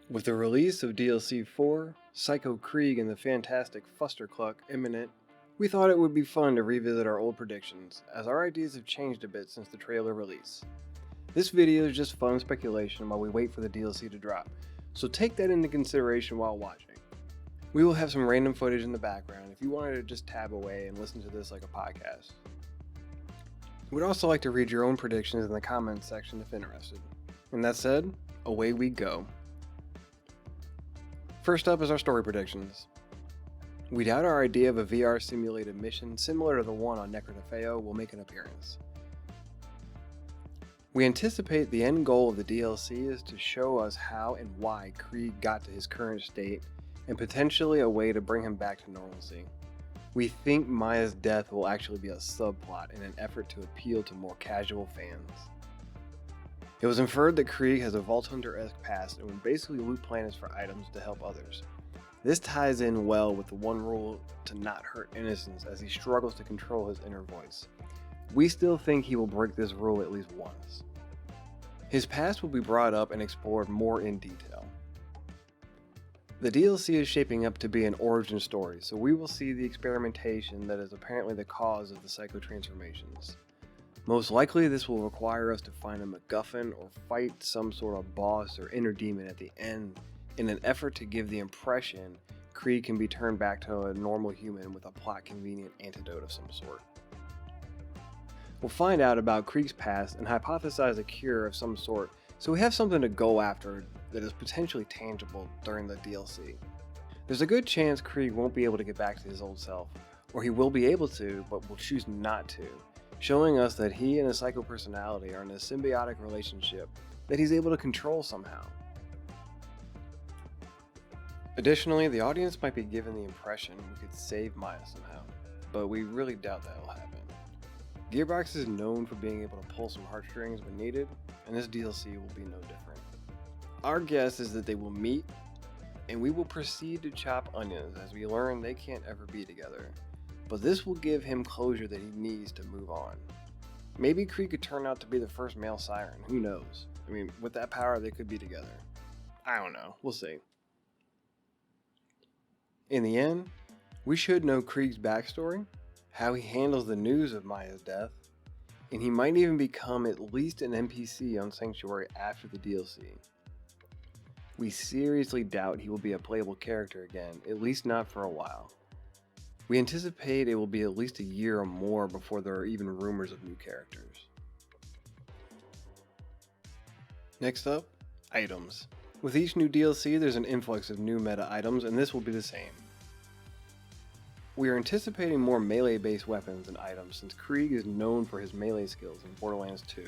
With the release of DLC4, Psycho Krieg and the fantastic Fustercluck imminent, we thought it would be fun to revisit our old predictions, as our ideas have changed a bit since the trailer release. This video is just fun speculation while we wait for the DLC to drop, so take that into consideration while watching. We will have some random footage in the background if you wanted to just tab away and listen to this like a podcast. We'd also like to read your own predictions in the comments section if interested. And that said, away we go. First up is our story predictions. We doubt our idea of a VR simulated mission similar to the one on Necrotafeo will make an appearance. We anticipate the end goal of the DLC is to show us how and why Krieg got to his current state and potentially a way to bring him back to normalcy. We think Maya's death will actually be a subplot in an effort to appeal to more casual fans. It was inferred that Krieg has a Vault Hunter-esque past and would basically loot planets for items to help others. This ties in well with the one rule to not hurt innocents as he struggles to control his inner voice. We still think he will break this rule at least once. His past will be brought up and explored more in detail. The DLC is shaping up to be an origin story, so we will see the experimentation that is apparently the cause of the psycho transformations. Most likely this will require us to find a MacGuffin or fight some sort of boss or inner demon at the end in an effort to give the impression Krieg can be turned back to a normal human with a plot convenient antidote of some sort. We'll find out about Krieg's past and hypothesize a cure of some sort so we have something to go after that is potentially tangible during the DLC. There's a good chance Krieg won't be able to get back to his old self, or he will be able to but will choose not to, showing us that he and his psycho personality are in a symbiotic relationship that he's able to control somehow. Additionally, the audience might be given the impression we could save Maya somehow, but we really doubt that will happen. Gearbox is known for being able to pull some heartstrings when needed, and this DLC will be no different. Our guess is that they will meet, and we will proceed to chop onions as we learn they can't ever be together. But this will give him closure that he needs to move on. Maybe Krieg could turn out to be the first male siren, who knows? I mean, with that power they could be together. I don't know, we'll see. In the end, we should know Krieg's backstory, how he handles the news of Maya's death, and he might even become at least an NPC on Sanctuary after the DLC. We seriously doubt he will be a playable character again, at least not for a while. We anticipate it will be at least a year or more before there are even rumors of new characters. Next up, items. With each new DLC, there's an influx of new meta items, and this will be the same. We are anticipating more melee-based weapons and items since Krieg is known for his melee skills in Borderlands 2.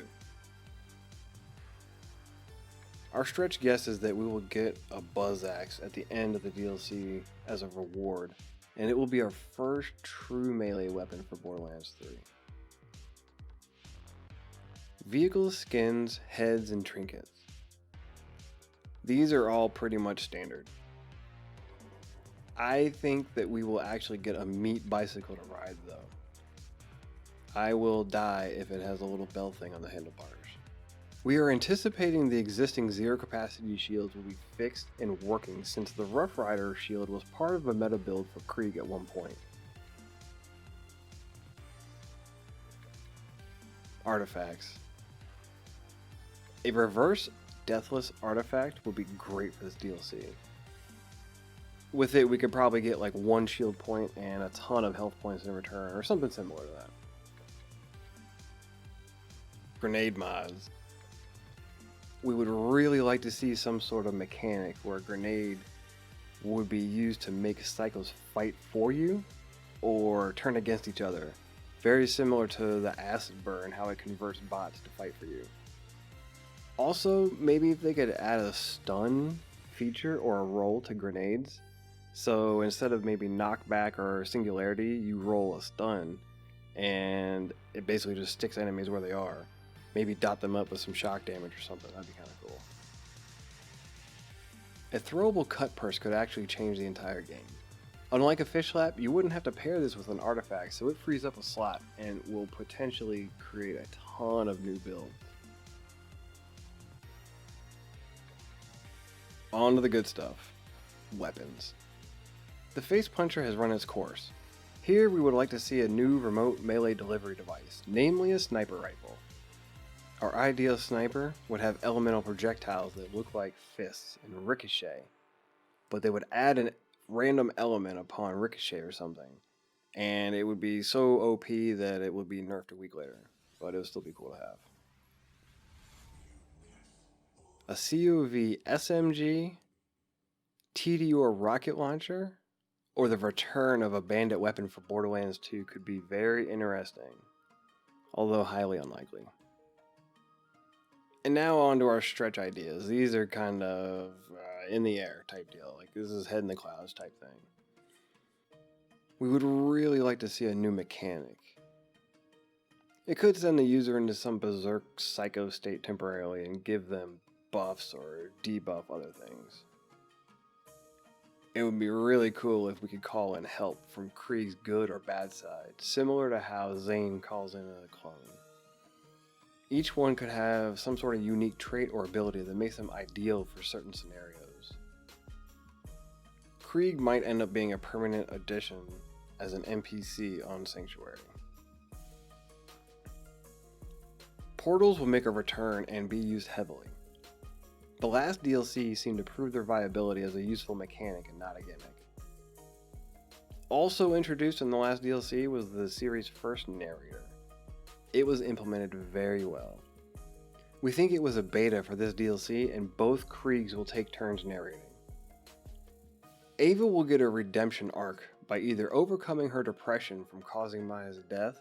Our stretch guess is that we will get a Buzz Axe at the end of the DLC as a reward, and it will be our first true melee weapon for Borderlands 3. Vehicles, skins, heads, and trinkets. These are all pretty much standard. I think that we will actually get a meat bicycle to ride though. I will die if it has a little bell thing on the handlebars. We are anticipating the existing zero capacity shields will be fixed and working since the Rough Rider shield was part of a meta build for Krieg at one point. Artifacts. A reverse deathless artifact would be great for this DLC. With it, we could probably get like one shield point and a ton of health points in return, or something similar to that. Grenade mods. We would really like to see some sort of mechanic where a grenade would be used to make psychos fight for you or turn against each other. Very similar to the acid burn, how it converts bots to fight for you. Also, maybe if they could add a stun feature or a roll to grenades. So instead of maybe knockback or singularity, you roll a stun and it basically just sticks enemies where they are. Maybe dot them up with some shock damage or something, that'd be kind of cool. A throwable cut purse could actually change the entire game. Unlike a fish lap, you wouldn't have to pair this with an artifact, so it frees up a slot and will potentially create a ton of new builds. On to the good stuff. Weapons. The Face Puncher has run its course. Here we would like to see a new remote melee delivery device, namely a sniper rifle. Our ideal sniper would have elemental projectiles that look like fists and ricochet, but they would add a random element upon ricochet or something, and it would be so OP that it would be nerfed a week later, but it would still be cool to have. A COV SMG, TDR rocket launcher, or the return of a bandit weapon for Borderlands 2 could be very interesting, although highly unlikely. And now on to our stretch ideas. These are kind of in the air type deal, like this is head in the clouds type thing. We would really like to see a new mechanic. It could send the user into some berserk psycho state temporarily and give them buffs or debuff other things. It would be really cool if we could call in help from Krieg's good or bad side, similar to how Zane calls in a clone. Each one could have some sort of unique trait or ability that makes them ideal for certain scenarios. Krieg might end up being a permanent addition as an NPC on Sanctuary. Portals will make a return and be used heavily. The last DLC seemed to prove their viability as a useful mechanic and not a gimmick. Also introduced in the last DLC was the series' first narrator. It was implemented very well. We think it was a beta for this DLC and both Kriegs will take turns narrating. Ava will get a redemption arc by either overcoming her depression from causing Maya's death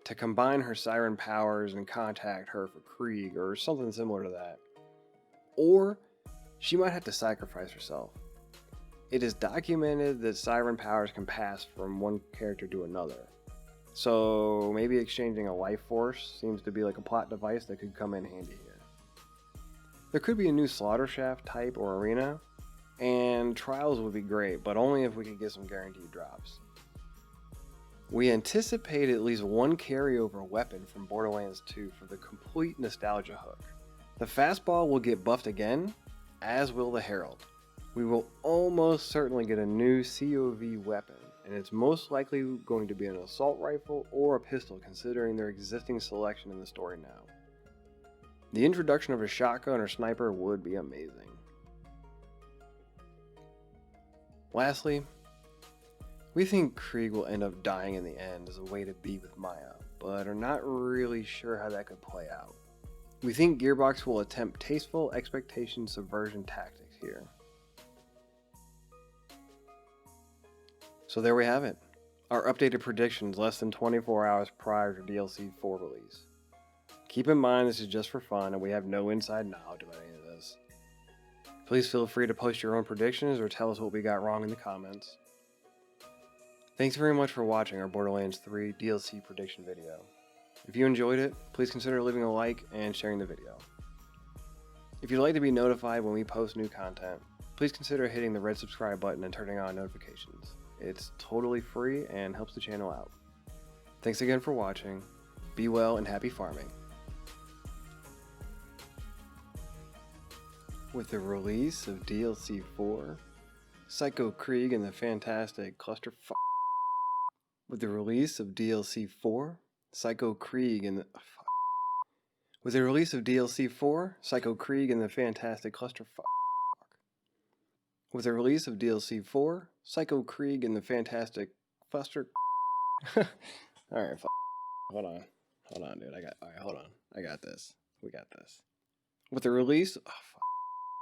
to combine her siren powers and contact her for Krieg or something similar to that. Or she might have to sacrifice herself. It is documented that siren powers can pass from one character to another. So maybe exchanging a life force seems to be like a plot device that could come in handy here. There could be a new Slaughter Shaft type or arena, and trials would be great, but only if we could get some guaranteed drops. We anticipate at least one carryover weapon from Borderlands 2 for the complete nostalgia hook. The fastball will get buffed again, as will the Herald. We will almost certainly get a new COV weapon, and it's most likely going to be an assault rifle or a pistol considering their existing selection in the story now. The introduction of a shotgun or sniper would be amazing. Lastly, we think Krieg will end up dying in the end as a way to be with Maya, but are not really sure how that could play out. We think Gearbox will attempt tasteful expectation subversion tactics here. So there we have it, our updated predictions less than 24 hours prior to DLC4 release. Keep in mind this is just for fun and we have no inside knowledge about any of this. Please feel free to post your own predictions or tell us what we got wrong in the comments. Thanks very much for watching our Borderlands 3 DLC prediction video. If you enjoyed it, please consider leaving a like and sharing the video. If you'd like to be notified when we post new content, please consider hitting the red subscribe button and turning on notifications. It's totally free and helps the channel out. Thanks again for watching. Be well and happy farming. With the release of DLC 4, Psycho Krieg and the Fantastic Clusterfuck. With the release of DLC 4, Psycho Krieg and the With the release of DLC 4, Psycho Krieg and the Fantastic Clusterfuck. With the release of DLC 4, Psycho Krieg and the Fantastic Fuster. Alright, hold on, dude. Alright, hold on. I got this. We got this. With the release.